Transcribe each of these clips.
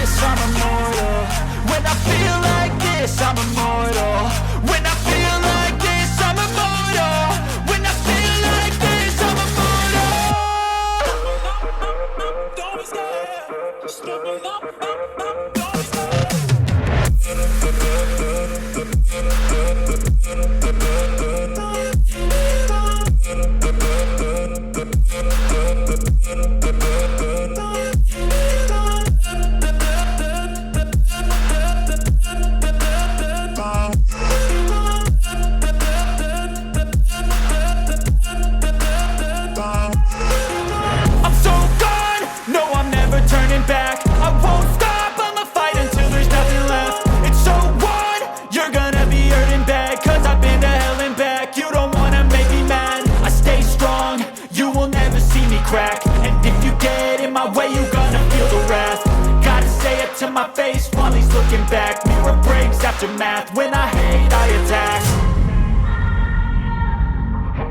this, I'm immortal. When I feel like this, I'm immortal. When I feel like this, I'm immortal. When I feel like this, I'm immortal. Don't be scared. Just give me up. Don't be scared. I'm so gone, no I'm never turning back. I won't stop, I'ma fight until there's nothing left. It's so on, you're gonna be hurting bad, cause I've been to hell and back. You don't wanna make me mad, I stay strong, you will never see me crack. And if you get in my way, you gonna feel the wrath. Gotta say it to my face while he's looking back. Mirror breaks after math, when I hate I attack. And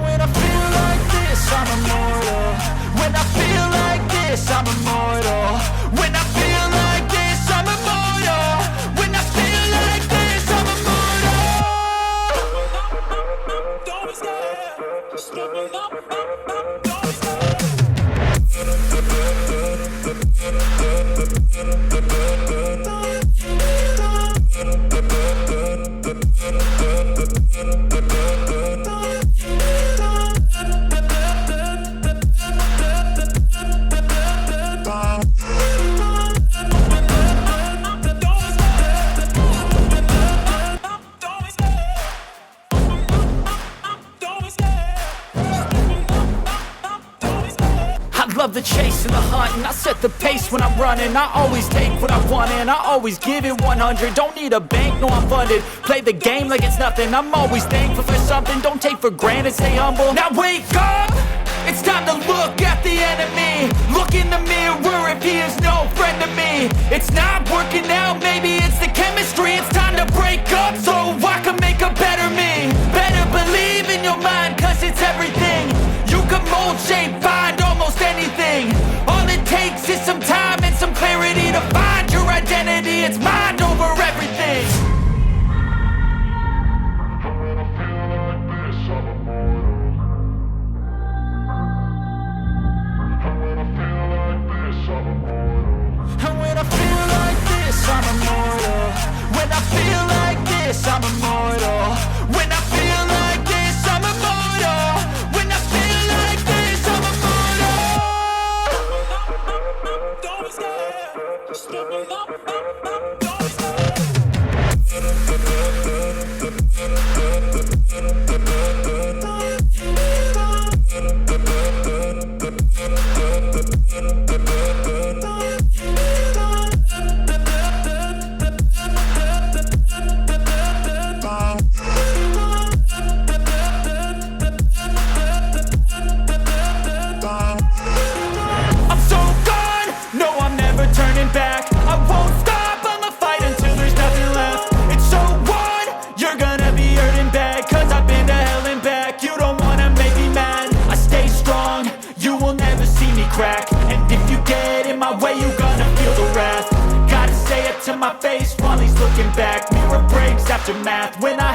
when I feel like this, hunt and I set the pace when I'm running. I always take what I want and I always give it 100. Don't need a bank, no I'm funded. Play the game like it's nothing. I'm always thankful for something. Don't take for granted, stay humble. Now wake up! It's time to look at the enemy. Look in the mirror if he is no friend to me. It's not working out, maybe it's the chemistry. It's time to break up so I can make a better me. Better believe in your mind, cause it's everything. You can mold, shape, find almost anything. All it takes is some time and some clarity to find your identity. It's mind over everything. And when I feel like this, I'm immortal. When I feel like this, I'm immortal. When I feel like this, I'm immortal. When I feel like this, I'm immortal. Don't stop. Step up. Don't stop. Turning back, I won't stop, I'ma fight until there's nothing left. It's so on, you're gonna be hurting bad, cause I've been to hell and back. You don't wanna make me mad, I stay strong, you will never see me crack. And if you get in my way, you're gonna feel the wrath. Gotta say it to my face while he's looking back. Mirror breaks after math, when I